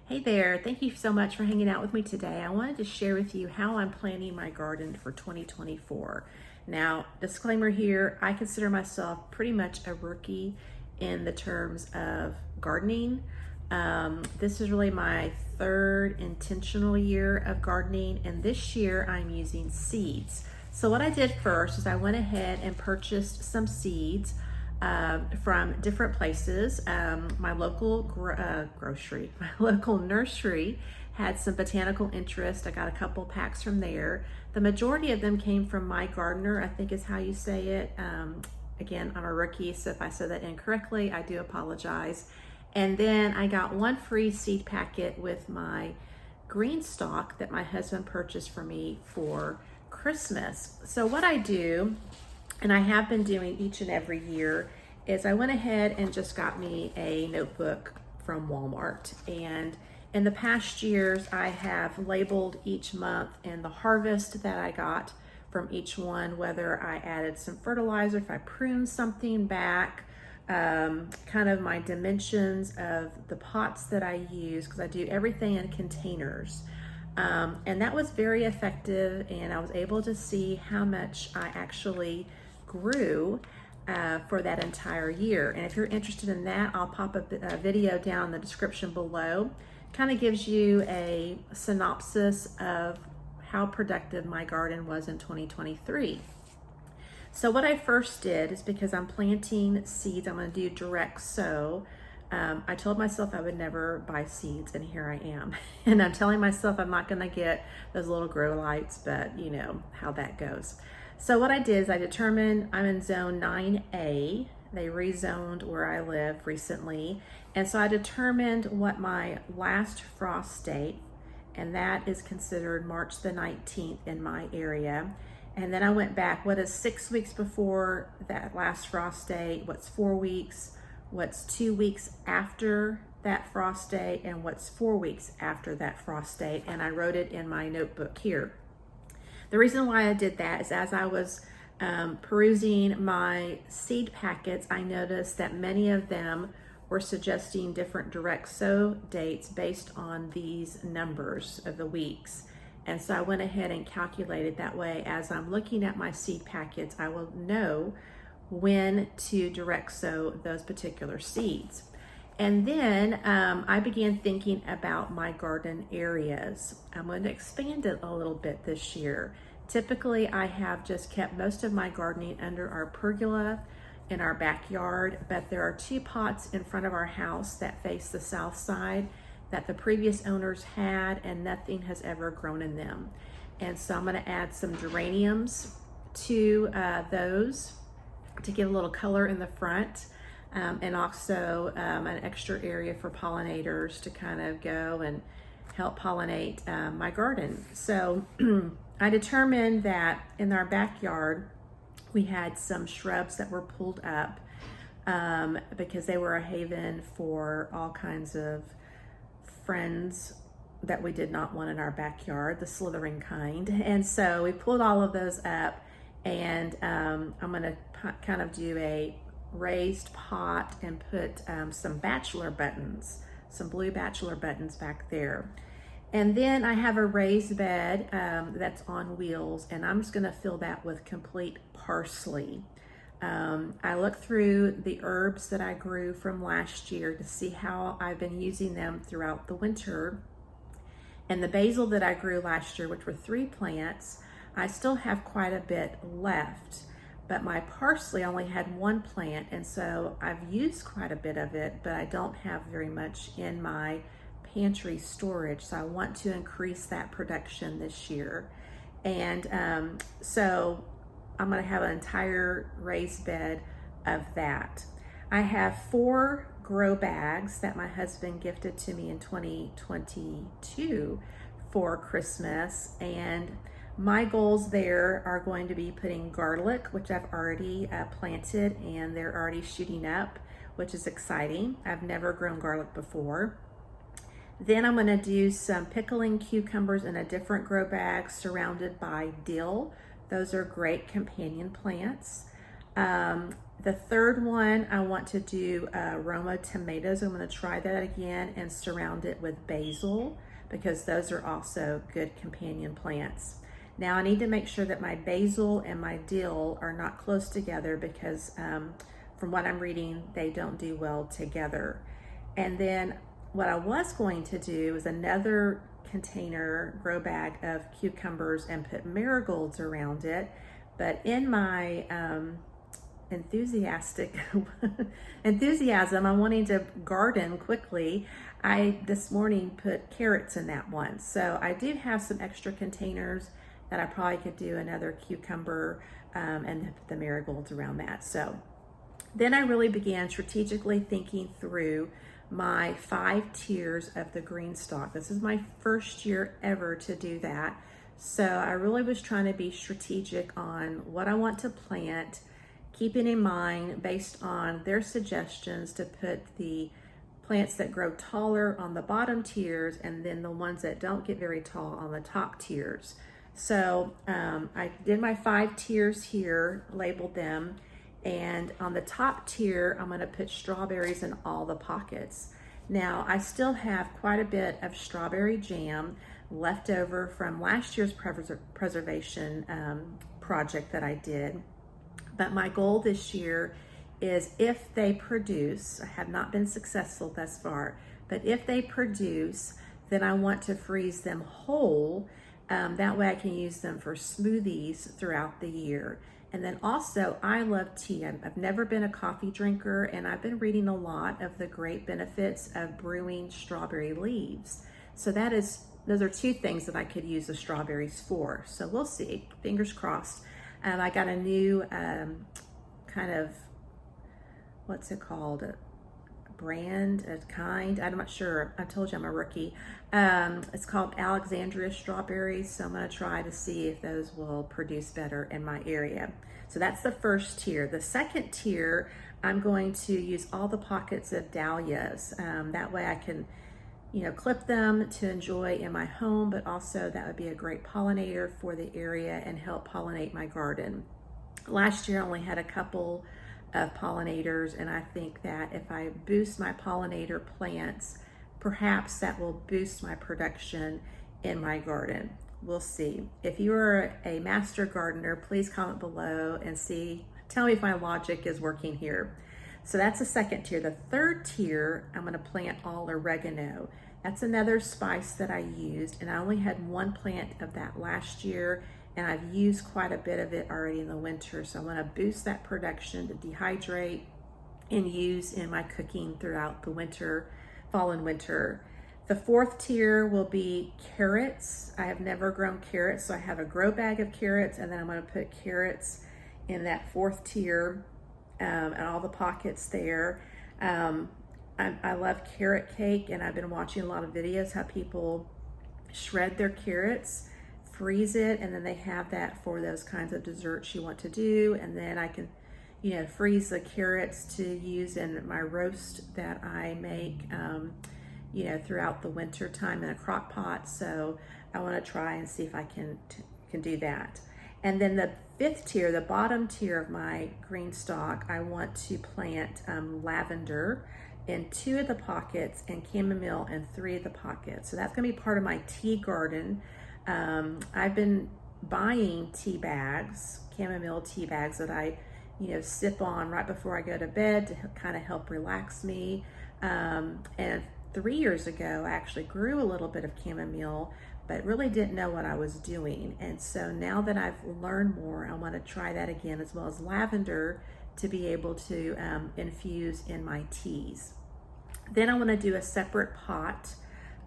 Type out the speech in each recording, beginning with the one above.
Hey there, thank you so much for hanging out with me today. I wanted to share with you how I'm planning my garden for 2024. Now, disclaimer here, I consider myself pretty much a rookie in the terms of gardening. This is really my third intentional year of gardening, and this year I'm using seeds. So what I did first is I went ahead and purchased some seeds from different places. My local grocery, my local nursery had some botanical interest. I got a couple packs from there. The majority of them came from My Gardener, I think is how you say it. Again, I'm a rookie, so if I said that incorrectly, I do apologize. And then I got one free seed packet with my green stalk that my husband purchased for me for Christmas. So what I do, and I have been doing each and every year, is I went ahead and just got me a notebook from Walmart. And in the past years, I have labeled each month and the harvest that I got from each one, whether I added some fertilizer, if I pruned something back, kind of my dimensions of the pots that I use, because I do everything in containers. And that was very effective, and I was able to see how much I actually grew for that entire year. And if you're interested in that, I'll pop a video down in the description below. Kind of gives you a synopsis of how productive my garden was in 2023. So what I first did is, because I'm planting seeds, I'm going to do direct sow. I told myself I would never buy seeds, and here I am. And I'm telling myself I'm not going to get those little grow lights, but you know how that goes. So what I did is I determined I'm in zone 9A. They rezoned where I live recently. And so I determined what my last frost date, and that is considered March the 19th in my area. And then I went back, what is 6 weeks before that last frost date, what's 4 weeks, what's 2 weeks after that frost date, and what's 4 weeks after that frost date. And I wrote it in my notebook here. The reason why I did that is, as I was perusing my seed packets, I noticed that many of them were suggesting different direct sow dates based on these numbers of the weeks. And so I went ahead and calculated that way. As I'm looking at my seed packets, I will know when to direct sow those particular seeds. And then I began thinking about my garden areas. I'm going to expand it a little bit this year. Typically, I have just kept most of my gardening under our pergola in our backyard, but there are 2 pots in front of our house that face the south side that the previous owners had, and nothing has ever grown in them. And so I'm going to add some geraniums to those to give a little color in the front. And also an extra area for pollinators to kind of go and help pollinate my garden. So I determined that in our backyard, we had some shrubs that were pulled up because they were a haven for all kinds of friends that we did not want in our backyard, the slithering kind. And so we pulled all of those up, and I'm gonna kind of do a raised pot and put some bachelor buttons, some blue bachelor buttons back there. And then I have a raised bed that's on wheels, and I'm just gonna fill that with complete parsley. I looked through the herbs that I grew from last year to see how I've been using them throughout the winter. And the basil that I grew last year, which were 3 plants, I still have quite a bit left. But my parsley only had 1 plant, and so I've used quite a bit of it, but I don't have very much in my pantry storage. So I want to increase that production this year. And so I'm gonna have an entire raised bed of that. I have 4 grow bags that my husband gifted to me in 2022 for Christmas, and my goals there are going to be putting garlic, which I've already planted, and they're already shooting up, which is exciting. I've never grown garlic before. Then I'm going to do some pickling cucumbers in a different grow bag surrounded by dill. Those are great companion plants. The third one, I want to do Roma tomatoes. I'm going to try that again and surround it with basil because those are also good companion plants. Now I need to make sure that my basil and my dill are not close together because from what I'm reading, they don't do well together. And then what I was going to do is another container, grow bag of cucumbers and put marigolds around it. But in my enthusiasm, I'm wanting to garden quickly, I this morning put carrots in that one. So I do have some extra containers that I probably could do another cucumber and put the marigolds around that. So then I really began strategically thinking through my 5 tiers of the green stalk. This is my first year ever to do that. So I really was trying to be strategic on what I want to plant, keeping in mind based on their suggestions to put the plants that grow taller on the bottom tiers and then the ones that don't get very tall on the top tiers. So I did my 5 tiers here, labeled them, and on the top tier, I'm gonna put strawberries in all the pockets. Now, I still have quite a bit of strawberry jam left over from last year's preservation project that I did. But my goal this year is if they produce, I have not been successful thus far, but if they produce, then I want to freeze them whole. That way I can use them for smoothies throughout the year. And then also, I love tea. I've never been a coffee drinker, and I've been reading a lot of the great benefits of brewing strawberry leaves. So those are 2 things that I could use the strawberries for. So we'll see, fingers crossed. I got a new kind of, what's it called? A brand, a kind, I'm not sure. I told you I'm a rookie. It's called Alexandria strawberries. So I'm gonna try to see if those will produce better in my area. So that's the first tier. The second tier, I'm going to use all the pockets of dahlias. That way I can, clip them to enjoy in my home, but also that would be a great pollinator for the area and help pollinate my garden. Last year I only had a couple of pollinators, and I think that if I boost my pollinator plants, perhaps that will boost my production in my garden. We'll see. If you are a master gardener, please comment below and tell me if my logic is working here. So that's the second tier. The third tier, I'm gonna plant all oregano. That's another spice that I used, and I only had 1 plant of that last year, and I've used quite a bit of it already in the winter. So I wanna boost that production to dehydrate and use in my cooking throughout the winter, fall and winter. The 4th tier will be carrots. I have never grown carrots, so I have a grow bag of carrots, and then I'm gonna put carrots in that 4th tier and all the pockets there. I love carrot cake, and I've been watching a lot of videos how people shred their carrots, freeze it, and then they have that for those kinds of desserts you want to do. And then I can, freeze the carrots to use in my roast that I make, throughout the winter time in a crock pot. So I want to try and see if I can do that. And then the 5th tier, the bottom tier of my green stalk, I want to plant lavender in 2 of the pockets and chamomile in 3 of the pockets. So that's gonna be part of my tea garden. I've been buying tea bags, chamomile tea bags that I, sip on right before I go to bed to kind of help relax me. And 3 years ago, I actually grew a little bit of chamomile, but really didn't know what I was doing. And so now that I've learned more, I want to try that again, as well as lavender to be able to infuse in my teas. Then I want to do a separate pot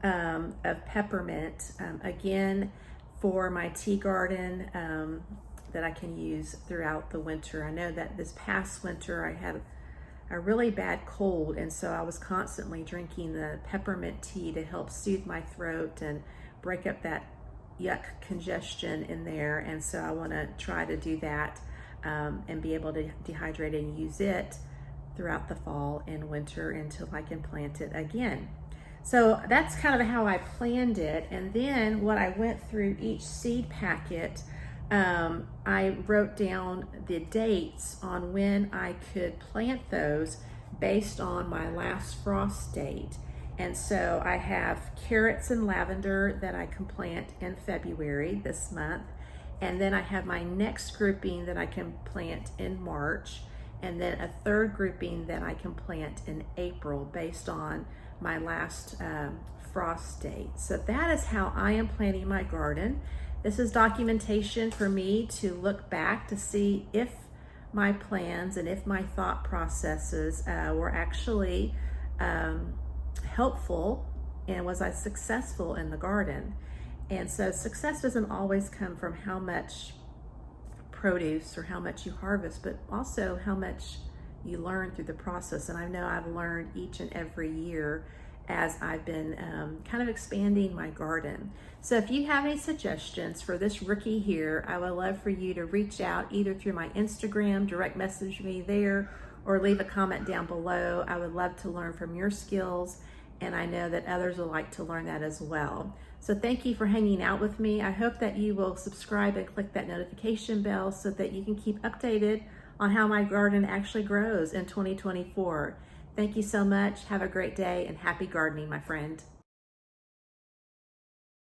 of peppermint, again, for my tea garden that I can use throughout the winter. I know that this past winter I had a really bad cold, and so I was constantly drinking the peppermint tea to help soothe my throat and break up that yuck congestion in there. And so I want to try to do that and be able to dehydrate and use it throughout the fall and winter until I can plant it again. So that's kind of how I planned it. And then what I went through each seed packet, I wrote down the dates on when I could plant those based on my last frost date. And so I have carrots and lavender that I can plant in February this month. And then I have my next grouping that I can plant in March. And then a third grouping that I can plant in April based on my last frost date. So that is how I am planting my garden. This is documentation for me to look back to see if my plans and if my thought processes were actually helpful, and was I successful in the garden. And so success doesn't always come from how much produce or how much you harvest, but also how much you learn through the process. And I know I've learned each and every year as I've been kind of expanding my garden. So if you have any suggestions for this rookie here, I would love for you to reach out either through my Instagram, direct message me there, or leave a comment down below. I would love to learn from your skills, and I know that others would like to learn that as well. So thank you for hanging out with me. I hope that you will subscribe and click that notification bell so that you can keep updated on how my garden actually grows in 2024. Thank you so much. Have a great day and happy gardening, my friend.